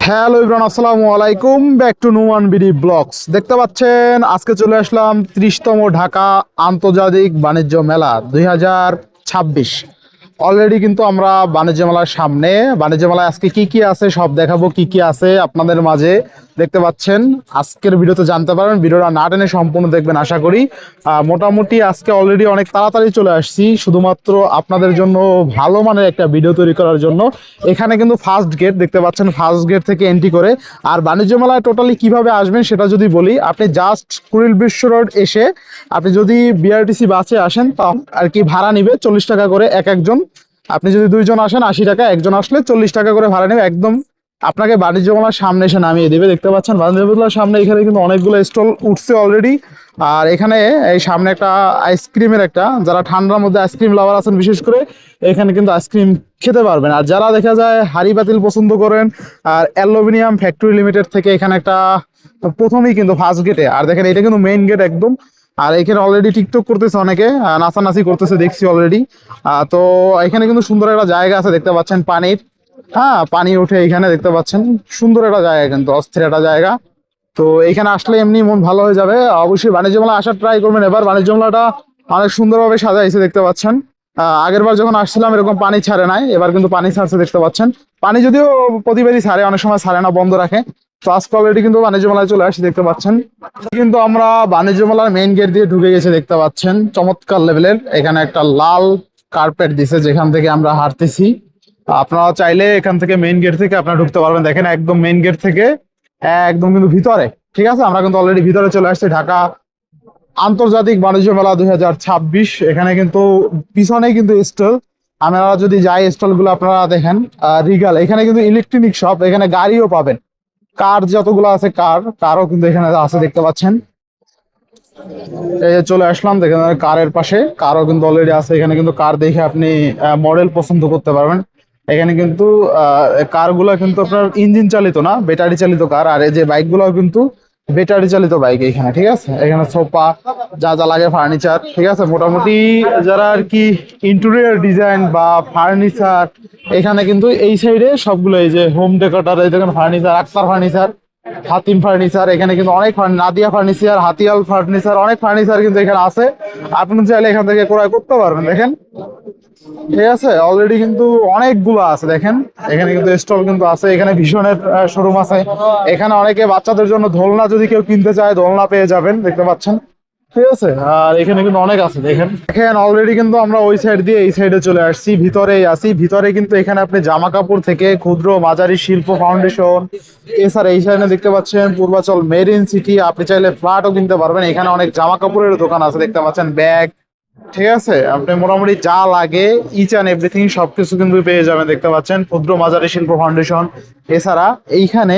Hello Ibran, আসসালামু আলাইকুম। Back to Numan BD blogs. দেখতে পাচ্ছেন আজকে চলে আসলাম 30তম ঢাকা আন্তর্জাতিক বাণিজ্য মেলা 2026। অলরেডি কিন্তু আমরা বাণিজ্য মেলার সামনে। বাণিজ্য মেলায় আজকে কি কি আছে সব দেখাবো, কি কি আছে আপনাদের মাঝে দেখতে পাচ্ছেন। আজকের ভিডিওতে জানতে পারবেন, ভিডিওটা না টেনে সম্পূর্ণ দেখবেন আশা করি। মোটামুটি আজকে অলরেডি অনেক তাড়াতাড়ি চলে আসছি শুধুমাত্র আপনাদের জন্য ভালো মানের একটা ভিডিও তৈরি করার জন্য। এখানে কিন্তু ফার্স্ট গেট দেখতে পাচ্ছেন, ফার্স্ট গেট থেকে এন্ট্রি করে। আর বাণিজ্য মেলায় টোটালি কিভাবে আসবেন সেটা যদি বলি, আপনি জাস্ট কুড়িল বিশ্ব রোড এসে আপনি যদি বিআরটিসি বাসে আসেন তা আর কি ভাড়া নিবে 40 টাকা করে এক একজন। আপনি যদি দুইজন আসেন 80 টাকা, একজন আসলে 40 টাকা করে ভাড়া নেবে। একদম আপনাকে বাণিজ্য মেলার সামনে এসে নামিয়ে দিবে। দেখতে পাচ্ছেন বাণিজ্য মেলার সামনে এখানে কিন্তু অনেকগুলো স্টল উঠছে অলরেডি। আর এখানে এই সামনে একটা আইসক্রিমের একটা, যারা ঠান্ডার মধ্যে আইসক্রিম লাভার আছেন বিশেষ করে এখানে কিন্তু আইসক্রিম খেতে পারবেন। আর যারা দেখা যায় হাড়ি পাতিল পছন্দ করেন, আর অ্যালুমিনিয়াম ফ্যাক্টরি লিমিটেড থেকে এখানে একটা প্রথমেই কিন্তু ফার্স্ট গেটে, আর দেখেন এটা কিন্তু মেইন গেট একদম। আর এখানে অলরেডি টিকটক করতেছে অনেকে, নাচানাচি করতেছে দেখছি অলরেডি। তো এখানে কিন্তু সুন্দর একটা জায়গা আছে দেখতে পাচ্ছেন পানির। হ্যাঁ, পানি উঠে এখানে দেখতে পাচ্ছেন, সুন্দর একটা জায়গা কিন্তু অস্থির একটা জায়গা। তো এখানে আসলে এমনি মন ভালো হয়ে যাবে। অবশ্যই বাণিজ্য মেলা আসার ট্রাই করবেন। এবার বাণিজ্য মেলাটা অনেক সুন্দরভাবে সাজাইছে দেখতে পাচ্ছেন। আগের বার যখন আসছিলাম এরকম পানি ছাড়ে নাই, এবার কিন্তু পানি ছাড়ছে দেখতে পাচ্ছেন। পানি যদিও প্রতিবারই ছাড়ে, অনেক সময় ছাড়ে না, বন্ধ রাখে। তো আজকে অলরেডি কিন্তু বাণিজ্য মেলায় চলে আসছি দেখতে পাচ্ছেন। কিন্তু আমরা বাণিজ্য মেলার মেইন গেট দিয়ে ঢুকে গেছে দেখতে পাচ্ছেন, চমৎকার লেভেলের। এখানে একটা লাল কার্পেট দিছে যেখান থেকে আমরা হাঁটতেছি। আপনারা চাইলে এখান থেকে মেইন গেট থেকে আপনারা ঢুকতে পারবেন। দেখেন একদম মেইন গেট থেকে একদম কিন্তু ভিতরে। ঠিক আছে, আমরা কিন্তু অলরেডি ভিতরে চলে আসছি। ঢাকা আন্তর্জাতিক বাণিজ্য মেলা 2026। এখানে কিন্তু পিছনেই কিন্তু স্টল। আমরা যদি যাই স্টল গুলো আপনারা দেখেন, রিগাল এখানে কিন্তু ইলেকট্রনিক শপ, এখানে গাড়িও পাবেন। কার যতগুলো আছে কারও কিন্তু এখানে আছে দেখতে পাচ্ছেন। এই যে চলে আসলাম, দেখেন কারের পাশে কারও কিন্তু অলরেডি আছে। এখানে কিন্তু কার দেখে আপনি মডেল পছন্দ করতে পারবেন। এখানে কিন্তু কারগুলো কিন্তু আপনার ইঞ্জিন চালিত না, ব্যাটারি চালিত কার। আর এই যে বাইকগুলো কিন্তু ব্যাটারি চালিত বাইক এখানে। ঠিক আছে, এখানে সোফা যা যা লাগে, ফার্নিচার। ঠিক আছে, মোটামুটি যারা আর কি ইন্টেরিয়র ডিজাইন বা ফার্নিচার, এখানে কিন্তু এই সাইডে সবগুলো, এই যে হোম ডেকোরেটর, এই দেখেন furniture, Akter furniture, Hatim furniture, এখানে কিন্তু অনেক নাদিয়া ফার্নিচার, হাতিয়াল ফার্নিচার, অনেক ফার্নিচার কিন্তু এখানে আছে। আপনি চাইলে এখান থেকে ক্রয় করতে পারবেন। দেখেন, ঠিক আছে, অলরেডি কিন্তু অনেকগুলো আছে। দেখেন এখানে কিন্তু স্টল কিন্তু আছে। এখানে ভীষণের শোরুম আছে। এখানে অনেকে বাচ্চাদের জন্য দোলনা যদি কেউ কিনতে চায় দোলনা পেয়ে যাবেন দেখতে পাচ্ছেন। ঠিক আছে, আর এখানে কিন্তু অনেক আছে। দেখেন দেখেন অলরেডি কিন্তু আমরা ওই সাইড দিয়ে এই সাইডে চলে আসছি, ভিতরেই আছি। ভিতরে কিন্তু এখানে আপনি জামা কাপড় থেকে ক্ষুদ্র মাঝারি শিল্প ফাউন্ডেশন, এছাড়া এই সাইডে দেখতে পাচ্ছেন পূর্বাচল মেরিন সিটি। আপনি চাইলে ফ্ল্যাটও কিনতে পারবেন। এখানে অনেক জামা কাপড়ের দোকান আছে দেখতে পাচ্ছেন, ব্যাগ। ঠিক আছে, আপনি মোটামুটি যা লাগে ইচ অ্যান্ড এভরিথিং সবকিছু কিন্তু পেয়ে যাবেন দেখতে পাচ্ছেন, ক্ষুদ্র মাঝারি শিল্প ফাউন্ডেশন। এছাড়া এইখানে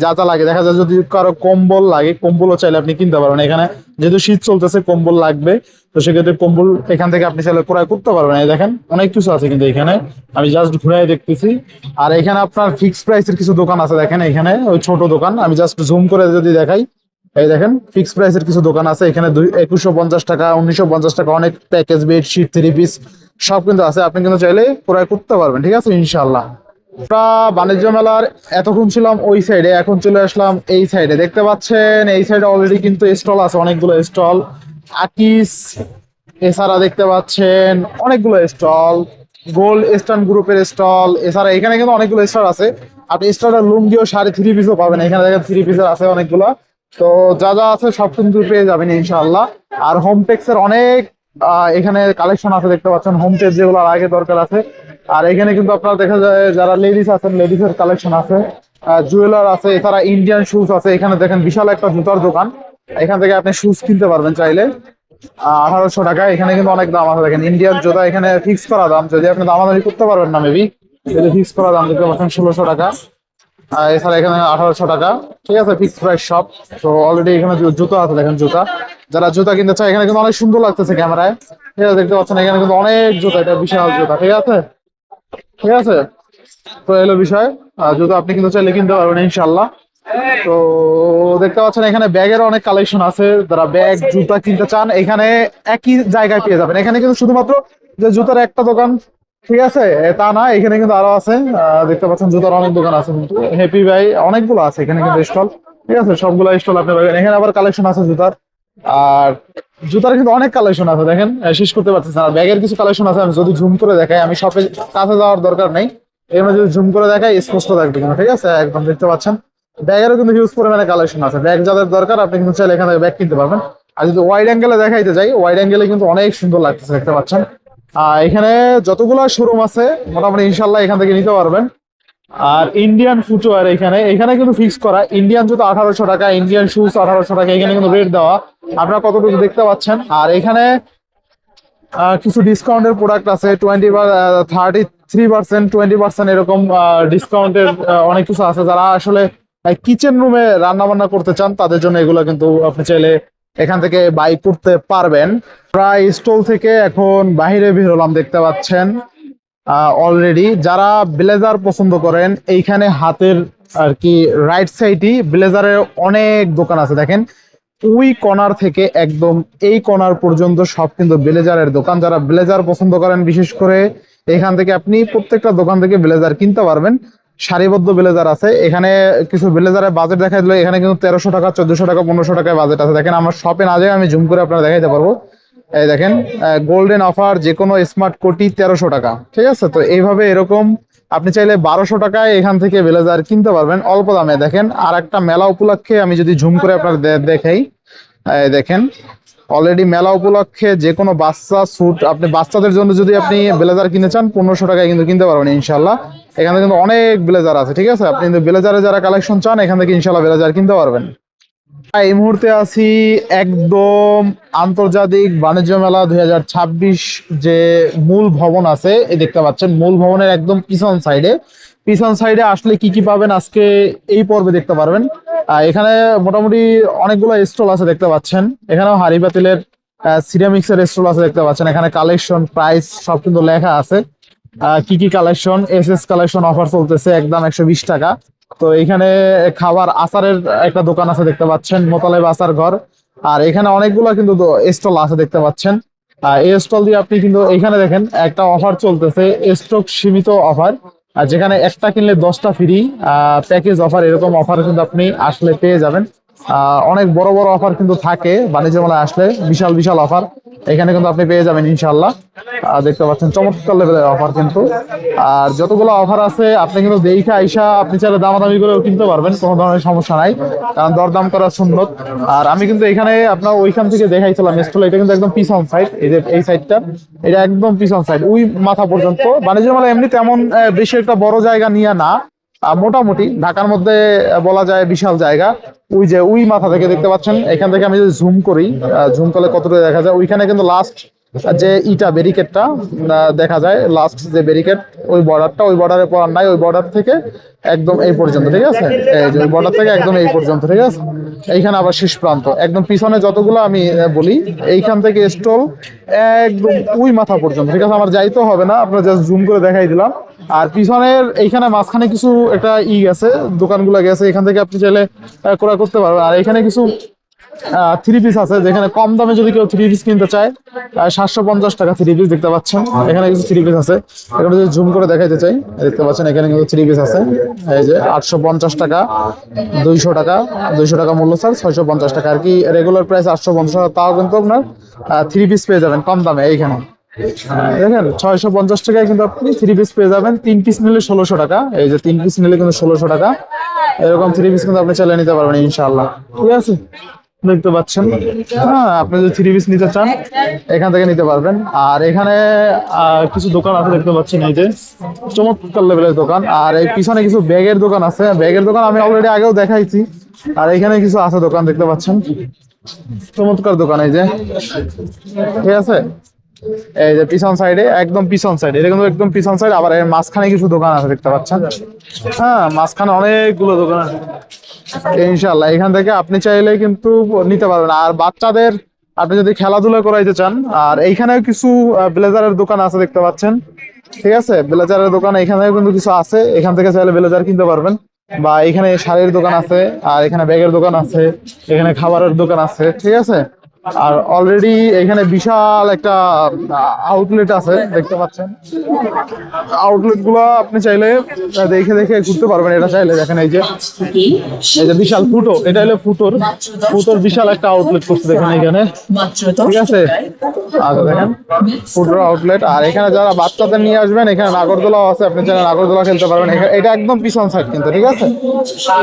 যা যা লাগে, দেখা যায় যদি কারো কম্বল লাগে কম্বলও চাইলে আপনি কিনতে পারবেন। এখানে যেহেতু শীত চলতেছে কম্বল লাগবে, তো সেক্ষেত্রে কম্বল এখান থেকে আপনি চাইলে ক্রয় করতে পারবেন। এই দেখেন অনেক কিছু আছে কিন্তু এখানে, আমি জাস্ট ঘুরাই দেখতেছি। আর এখানে আপনার ফিক্সড প্রাইসের কিছু দোকান আছে। দেখেন এখানে ওই ছোট দোকান, আমি জাস্ট জুম করে যদি দেখাই, এই দেখেন ফিক্সড প্রাইসের কিছু দোকান আছে এখানে। 2150 টাকা, 1950 টাকা, অনেক প্যাকেজ বেডশিট, থ্রি পিস সব কিন্তু আছে। আপনি কিন্তু চাইলে ক্রয় করতে পারবেন। ঠিক আছে, ইনশাল্লাহ। আমরা বাণিজ্য মেলার এতক্ষণ ছিলাম ওই সাইডে, এখন চলে আসলাম এই সাইডে। দেখতে পাচ্ছেন এই সাইডে অলরেডি কিন্তু স্টল আছে, অনেকগুলো স্টল। আকিস, এছাড়া দেখতে পাচ্ছেন অনেকগুলো স্টল, গোল্ড ইস্টার্ন গ্রুপের স্টল। এছাড়া এখানে কিন্তু অনেকগুলো স্টল আছে। আপনি স্টলের লুঙ্গিও, শাড়ি, থ্রি পিসও পাবেন এখানে। দেখেন থ্রি পিসের আছে অনেকগুলো। তো যা যা আছে সব কিন্তু পেয়ে যাবেন ইনশাআল্লাহ। আর হোমটেক্স এর অনেক এখানে কালেকশন আছে দেখতে পাচ্ছেন, হোমটেক্স যেগুলো আগে দরকার আছে। আর এখানে কিন্তু আপনারা দেখা যায় যারা লেডিস আছেন, লেডিস এর কালেকশন আছে, জুয়েলার আছে। এছাড়া ইন্ডিয়ান শুজ আছে। এখানে দেখেন বিশাল একটা জুতার দোকান, এখান থেকে আপনি শুজ কিনতে পারবেন চাইলে 1800 টাকা। এখানে কিন্তু অনেক দাম আছে। দেখেন ইন্ডিয়ান জুতা এখানে ফিক্স করা দাম, যদি আপনি দামাদামি করতে পারবেন না মেবি, যদি ফিক্স করা দাম দেখতে পাচ্ছেন 1600 টাকা। এছাড়া এখানে 1800 টাকা। ঠিক আছে, ফিক্স প্রাইস সব। তো অলরেডি এখানে জুতো আছে, দেখেন জুতা, যারা জুতা কিনতে চায় এখানে কিন্তু অনেক সুন্দর লাগতেছে ক্যামেরায়। ঠিক আছে, দেখতে পাচ্ছেন এখানে কিন্তু অনেক জুতা, এটা বিশাল জুতা। ঠিক আছে, ঠিক আছে, তো এলো বিষয়। জুতো আপনি কিন্তু চাইলে কিনতে পারবেন ইনশাল্লাহ। তো দেখতে পাচ্ছেন এখানে ব্যাগের অনেক কালেকশন আছে। যারা ব্যাগ জুতা কিনতে চান এখানে একই জায়গায় পেয়ে যাবেন। এখানে কিন্তু শুধুমাত্র যে জুতার একটা দোকান ঠিক আছে, তা না, এখানে কিন্তু আরো আছে। দেখতে পাচ্ছেন জুতার অনেক দোকান আছে, কিন্তু হ্যাপি ভাই অনেকগুলো আছে এখানে কিন্তু স্টল। ঠিক আছে, সবগুলো স্টল আপনি পাবেন এখানে। আবার কালেকশন আছে জুতার। আর জুতার কিন্তু অনেক কালেকশন আছে, দেখেন শেষ করতে পারতেছি না। ব্যাগের কিছু কালেকশন আছে, আমি যদি জুম করে দেখাই, আমি শপে কাছে যাওয়ার দরকার নেই, এখানে যদি জুম করে দেখাই স্পষ্ট থাকবে কিন্তু। ঠিক আছে, একদম দেখতে পাচ্ছেন ব্যাগেরও কিন্তু হিউজ পরিমাণে কালেকশন আছে। ব্যাগ যাদের দরকার আপনি কিন্তু চাইলে এখান থেকে ব্যাগ কিনতে পারবেন। আর যদি ওয়াইড অ্যাঙ্গেলে দেখাইতে যাই, ওয়াইড অ্যাঙ্গেলে কিন্তু অনেক সুন্দর লাগতেছে, দেখতে পাচ্ছেন। এখানে যতগুলো শোরুম আছে মোটামুটি ইনশাল্লাহ এখান থেকে নিতে পারবেন। আর ইন্ডিয়ান ফুটওয়্যার এখানে এখানে কিন্তু ফিক্স করা, ইন্ডিয়ান জুতো 1800 টাকা, ইন্ডিয়ান শুজ 1800 টাকা, এখানে কিন্তু রেট দেওয়া। আপনারা কতটুকু দেখতে পাচ্ছেন। আর এখানে কিছু ডিসকাউন্টের প্রোডাক্ট আছে, 33%, 20% এরকম ডিসকাউন্টের অনেক কিছু আছে। যারা আসলে কিচেন রুমে রান্না বান্না করতে চান তাদের জন্য এগুলো কিন্তু আপনি চাইলে এখান থেকে বাই করতে পারবেন। প্রায় স্টল থেকে এখন বাইরে বের হলাম, দেখতে পাচ্ছেন অলরেডি যারা ব্লেজার পছন্দ করেন এইখানে হাতের আর কি রাইট সাইডই ব্লেজারের অনেক দোকান আছে। দেখেন ওই কর্নার থেকে একদম এই কর্নার পর্যন্ত সব কিন্তু ব্লেজারের দোকান। যারা ব্লেজার পছন্দ করেন বিশেষ করে এখান থেকে আপনি প্রত্যেকটা দোকান থেকে ব্লেজার কিনতে পারবেন। সারিবদ্ধ ব্লেজার আছে এখানে। কিছু ব্লেজারের বাজেট দেখা দিল, এখানে কিন্তু 1300 টাকা, 1400 টাকা, 1500 টাকায় বাজেট আছে। দেখেন আমার শপে না যায় আমি জুম করে আপনারা দেখাইতে পারবো। এই দেখেন গোল্ডেন অফার, যে কোনো স্মার্ট কোটি 1300 টাকা। ঠিক আছে, তো এইভাবে এরকম আপনি চাইলে 1200 টাকায় এখান থেকে ব্লেজার কিনতে পারবেন অল্প দামে। দেখেন আর একটা মেলা উপলক্ষে আমি যদি জুম করে আপনার দেখাই, দেখেন অলরেডি মেলা উপলক্ষে যে কোনো বাচ্চা স্যুট, আপনি বাচ্চাদের জন্য যদি আপনি ব্লেজার কিনে চান 1500 টাকায় কিন্তু কিনতে পারবেন ইনশাল্লাহ। এখানে কিন্তু অনেক ব্লেজার আছে। ঠিক আছে, আপনি কিন্তু ব্লেজারে যারা কালেকশন চান এখান থেকে ইনশাল্লাহ ব্লেজার কিনতে পারবেন। এই মুহূর্তে আছি একদম আন্তর্জাতিক বাণিজ্য মেলা 2026 যে মূল ভবন আছে, এই দেখতে পাচ্ছেন মূল ভবনের একদম পিছন সাইডে। পিছন সাইডে আসলে কি কি পাবেন আজকে এই পর্বে দেখতে পারবেন। এখানে মোটামুটি অনেকগুলো স্টল আছে, দেখতে পাচ্ছেন এখানেও হাড়ি পাতিলের সিরামিক্স এর স্টল আছে, দেখতে পাচ্ছেন এখানে কালেকশন প্রাইস সব কিন্তু লেখা আছে। কি কি কালেকশন, এস কালেকশন অফার চলতেছে একদম 120 টাকা। তো এখানে খাবার আচারের একটা দোকান আছে, দেখতে পাচ্ছেন মোতালেব আচার ঘর। আর এখানে অনেকগুলো কিন্তু স্টল আছে, দেখতে পাচ্ছেন। এই স্টল দিয়ে আপনি কিন্তু এখানে দেখেন একটা অফার চলতেছে, স্টক সীমিত অফার। আর যেখানে একটা কিনলে 10টা ফ্রি, প্যাকেজ অফার, এরকম অফার কিন্তু আপনি আসলে পেয়ে যাবেন। অনেক বড় বড় অফার কিন্তু থাকে বাণিজ্য মেলায় আসলে, বিশাল বিশাল অফার এখানে কিন্তু আপনি পেয়ে যাবেন ইনশাল্লাহ। দেখতে পাচ্ছেন চমৎকার লেভেলের অফার কিন্তু। আর যতগুলো অফার আছে আপনি কিন্তু দেখে আইসা আপনি চাইলে দামাদামি করেও কিনতে পারবেন, কোনো ধরনের সমস্যা নাই, কারণ দরদাম করা সুন্নত। আর আমি কিন্তু এখানে আপনার ওইখান থেকে দেখাইছিলাম স্টল, এটা কিন্তু একদম পিছন সাইড, এই যে এই সাইডটা, এটা একদম পিছন সাইড ওই মাথা পর্যন্ত। বাণিজ্য মেলা এমনি তেমন বেশি একটা বড় জায়গা নিয়ে না, মোটামুটি ঢাকার মধ্যে বলা যায় বিশাল জায়গা। ওই যে ওই মাথা থেকে দেখতে পাচ্ছেন, এখান থেকে আমি যদি জুম করি, জুম করলে কতটা দেখা যায়, ওইখানে কিন্তু লাস্ট যে ইটা ব্যারিকেডটা দেখা যায়, লাস্ট যে ব্যারিকেড ওই বর্ডারটা, ওই বর্ডারে পড়ার নাই, ওই বর্ডার থেকে একদম এই পর্যন্ত। ঠিক আছে, এই যে ওই বর্ডার থেকে একদম এই পর্যন্ত। ঠিক আছে, এইখানে আবার শেষ প্রান্ত একদম পিছনে যতগুলো আমি বলি, এইখান থেকে স্টল একদম ওই মাথা পর্যন্ত। ঠিক আছে, আমার যাইতে হবে না, আপনার জাস্ট জুম করে দেখাই দিলাম। আর পিছনের এইখানে মাঝখানে কিছু একটা গেছে, দোকানগুলো গেছে, এখান থেকে আপনি চাইলে ক্রয় করতে পারবেন। আর এখানে কিছু থ্রি পিস আছে, যেখানে কম দামে যদি কেউ থ্রি পিস কিনতে চায় 750 টাকা থ্রি পিস, দেখতে পাচ্ছেন এখানে কিছু থ্রি পিস আছে। এখানে যদি জুম করে দেখাইতে চাই, দেখতে পাচ্ছেন এখানে কিন্তু থ্রি পিস আছে। এই যে 850 টাকা, 200 টাকা, 200 টাকা মূল্য স্যার, 650 টাকা আর কি। রেগুলার প্রাইস 850 টাকা, তাও কিন্তু আপনার থ্রি পিস পেয়ে যাবেন কম দামে এইখানে। দেখেন 650 টাকায় কিন্তু আপনি থ্রি পিস পেয়ে যাবেন। 3 পিস নিলে 1600 টাকা, এই যে 3 পিস নিলে কিন্তু 1600 টাকা। এরকম থ্রি পিস কিন্তু আপনি চালিয়ে নিতে পারবেন ইনশাআল্লাহ। ঠিক আছে, দেখতে পাচ্ছেন। হ্যাঁ, আপনি যদি থ্রি পিস নিতে চান এখান থেকে নিতে পারবেন। আর এখানে কিছু দোকান আছে, দেখতে পাচ্ছেন এই যে চমৎকার লেভেলের দোকান। আর এই পিছনে কিছু ব্যাগের দোকান আছে, ব্যাগের দোকান আমি অলরেডি আগেও দেখাইছি। আর এখানে কিছু আছে দোকান, দেখতে পাচ্ছেন চমৎকার দোকান এই যে। ঠিক আছে, এই যে পিছন সাইডে, একদম পিছন সাইড, এটা কিন্তু একদম পিছন সাইড। আবার এর মাঝখানে কিছু দোকান আছে, দেখতে পাচ্ছেন। হ্যাঁ, মাঝখানে অনেকগুলো দোকান আছে ইনশাল্লাহ, এখান থেকে আপনি চাইলে কিন্তু নিতে পারবেন। আর বাচ্চাদের আপনি যদি খেলাধুলা করাইতে চান, আর এইখানেও কিছু ব্লেজারের দোকান আছে, দেখতে পাচ্ছেন। ঠিক আছে, ব্লেজারের দোকান এখানেও কিন্তু কিছু আছে, এখান থেকে চাইলে ব্লেজার কিনতে পারবেন। বা এখানে শাড়ির দোকান আছে, আর এখানে ব্যাগের দোকান আছে, এখানে খাবারের দোকান আছে। ঠিক আছে, আর অলরেডি এখানে বিশাল একটা আউটলেট আছে দেখতে পাচ্ছেন। আউটলেট গুলো আপনি চাইলে দেখে দেখে ঘুরতে পারবেন। এটা চাইলে দেখেন, এই যে বিশাল ফুটো, এটা হলো ফুটোর বিশাল একটা আউটলেট করছে দেখেন এখানে, ঠিক আছে। আচ্ছা দেখেন ফুটোর আউটলেট। আর এখানে যারা বাচ্চাদের নিয়ে আসবেন, এখানে নাগরদোলা আছে, আপনি চাইলে নাগরদোলা খেলতে পারবেন। এটা একদম পিছন সাইড কিন্তু, ঠিক আছে,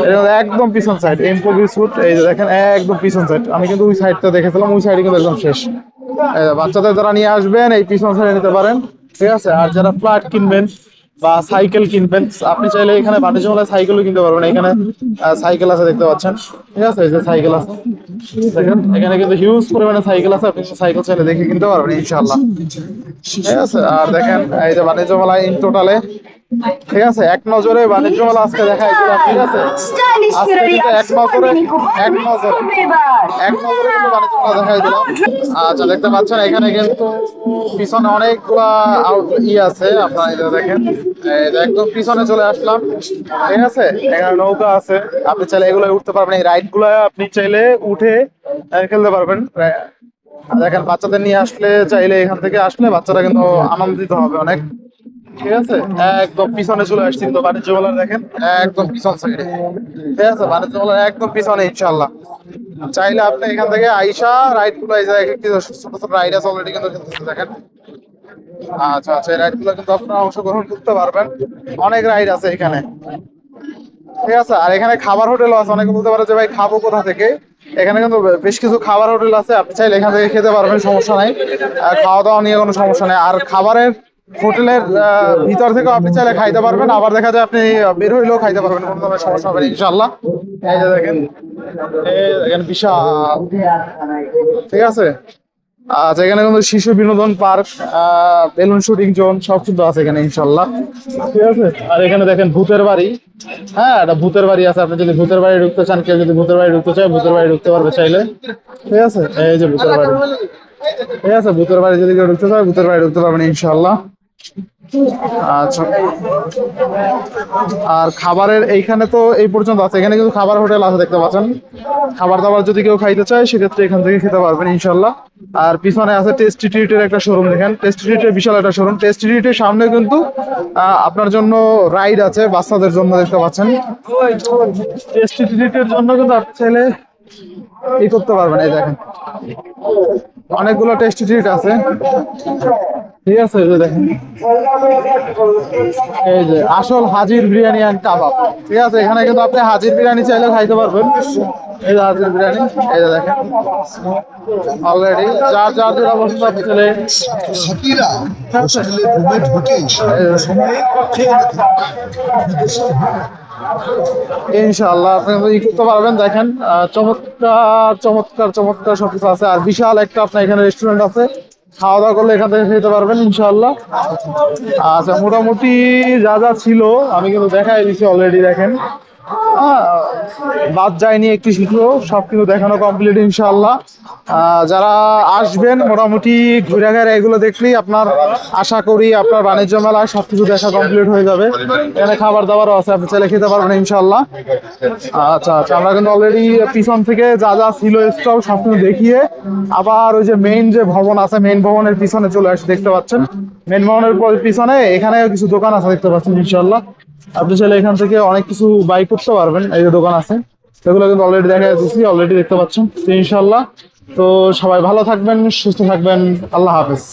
এটা একদম পিছন সাইড এমপো বিস্কুট। এই যে দেখেন একদম পিছন সাইড, আমি কিন্তু ওই সাইডটা দেখেছিলাম, ওই সাইডে কিন্তু একদম শেষ। বাচ্চাদের যারা নিয়ে আসবেন এই পিছন সাইডে নিতে পারেন, ঠিক আছে। আর যারা ফ্ল্যাট কিনবেন বা সাইকেল কিনবেন, আপনি চাইলে এখানে বাণিজ্য মেলায় সাইকেলও কিনতে পারবেন। এখানে সাইকেল আছে দেখতে পাচ্ছেন, ঠিক আছে, এই যে সাইকেল আছে দেখেন, এখানে কিন্তু হিউজ পরিমাণে সাইকেল আছে, আপনি সাইকেল চাইলে দেখে কিনতে পারবেন ইনশাআল্লাহ, ঠিক আছে। আর দেখেন এই যে বাণিজ্য মেলায় ইন টোটালে, ঠিক আছে, এক নজরে বাণিজ্য মেলা আজকে দেখাই দিলাম, ঠিক আছে। আজকে কিন্তু এক নজরে কিন্তু বাণিজ্য মেলা দেখাই দিলাম। আচ্ছা দেখতে পাচ্ছেন এখানে কিন্তু পিছনে অনেকগুলা আছে, আপনার এই যে দেখেন, এই যে একদম পিছনে চলে আসলাম, ঠিক আছে। এখানে নৌকা আছে, আপনি চাইলে এগুলো উঠতে পারবেন, এই রাইড গুলো আপনি চাইলে উঠে খেলতে পারবেন। দেখেন বাচ্চাদের নিয়ে আসলে, চাইলে এখান থেকে আসলে বাচ্চারা কিন্তু আনন্দিত হবে অনেক, ঠিক আছে। একদম পিছনে চলে আসছি তো বাণিজ্য মেলার, দেখেন একদম পিছন সাইডে, ঠিক আছে, বাণিজ্য মেলার একদম পিছনে ইনশাল্লাহ। চাইলে আপনি এখান থেকে আইসা রাইড গুলো, এই জায়গায় ছোট ছোট রাইড আছে অলরেডি কিন্তু খেলতেছে দেখেন। আচ্ছা আচ্ছা, এই রাইড গুলো কিন্তু আপনারা অংশগ্রহণ করতে পারবেন, অনেক রাইড আছে এখানে, ঠিক আছে। আর এখানে খাবার হোটেলও আছে, অনেকে বলতে পারে যে ভাই খাবো কোথা থেকে, এখানে কিন্তু বেশ কিছু খাবার হোটেল আছে, আপনি চাইলে এখান থেকে খেতে পারবেন, সমস্যা নাই। খাওয়া দাওয়া নিয়ে কোনো সমস্যা নেই। আর খাবারের হোটেলের ভিতর থেকেও আপনি চাইলে খাইতে পারবেন, আবার দেখা যায় আপনি বের হইলেও খাইতে পারবেন, কোনো ধরনের সমস্যা হবে না ইনশাল্লাহ। এই যে দেখেন, এই দেখেন বিশাল, ঠিক আছে। আচ্ছা এখানে কিন্তু শিশু বিনোদন পার্ক, বেলুন শুটিং জোন সব কিছু আছে এখানে ইনশাল্লাহ, ঠিক আছে। আর এখানে দেখেন ভূতের বাড়ি, হ্যাঁ এটা ভূতের বাড়ি আছে, আপনি যদি ভূতের বাড়ি ঢুকতে চান, কেউ যদি ভূতের বাড়ি ঢুকতে চায় ভূতের বাড়ি ঢুকতে পারবে চাইলে, ঠিক আছে। এই যে ভূতের বাড়ি, ঠিক আছে, ভূতের বাড়ি যদি কেউ ঢুকতে চায় ভূতের বাড়ি ঢুকতে পারবেন ইনশাল্লাহ। আচ্ছা, আর খাবারের এইখানে তো এই পর্যন্ত আছে, এখানে কিন্তু খাবার হোটেল আছে দেখতে পাচ্ছেন, খাবার দাবার যদি কেউ খাইতে চায় সেক্ষেত্রে এখান থেকে খেতে পারবেন ইনশাল্লাহ। আর পিছনে আছে টেস্টি ট্রিটের একটা শোরুম, দেখেন টেস্টি ট্রিটের বিশাল একটা শোরুম। টেস্টি ট্রিটের সামনে কিন্তু আপনার জন্য রাইড আছে বাচ্চাদের জন্য, দেখতে পাচ্ছেন। টেস্টি ট্রিটের জন্য কিন্তু আপনি চাইলে ই করতে পারবেন, এই দেখেন অনেকগুলো টেস্টি ট্রিট আছে, ঠিক আছে। এই যে দেখেন, এই যে আসল হাজির বিরিয়ানি অ্যান্ড কাবাব, ঠিক আছে, এখানে কিন্তু আপনি হাজির বিরিয়ানি চাইলেও খাইতে পারবেন। এই যে হাজির বিরিয়ানি, এই যে দেখেন অলরেডি যার যার যেটা পছন্দ আপনি চলে ইনশাআল্লাহ আপনি ই করতে পারবেন। দেখেন চমৎকার চমৎকার চমৎকার সবকিছু আছে। আর বিশাল একটা আপনার এখানে রেস্টুরেন্ট আছে, খাওয়া দাওয়া করলে এখান থেকে খেতে পারবেন ইনশাআল্লাহ। আচ্ছা মোটামুটি যা যা ছিল আমি কিন্তু দেখাই দিচ্ছি অলরেডি, দেখেন বাদ যায়নি একটি শিশু, সব কিছু দেখানো কমপ্লিট ইনশাআল্লাহ। যারা আসবেন মোটামুটি ঘুরে ঘেরে এগুলো দেখলেই আপনার, আশা করি আপনার বাণিজ্য মেলায় সবকিছু দেখা কমপ্লিট হয়ে যাবে। এখানে খাবার দাবারও আছে, আপনি চাইলে খেতে পারবেন ইনশাআল্লাহ। আচ্ছা আচ্ছা, আমরা কিন্তু অলরেডি পিছন থেকে যা যা ছিল স্টল সবকিছু দেখিয়ে আবার ওই যে মেইন যে ভবন আছে, মেইন ভবনের পিছনে চলে আসি, দেখতে পাচ্ছেন মেইন ভবনের পিছনে এখানে কিছু দোকান আছে দেখতে পাচ্ছেন ইনশাআল্লাহ। আপনি চাইলে এখান থেকে অনেক কিছু বাই করতে পারবেন, এই যে দোকান আছে সেগুলো কিন্তু অলরেডি দেখা যাচ্ছে, অলরেডি দেখতে পাচ্ছেন তো ইনশাআল্লাহ। তো সবাই ভালো থাকবেন, সুস্থ থাকবেন, আল্লাহ হাফেজ।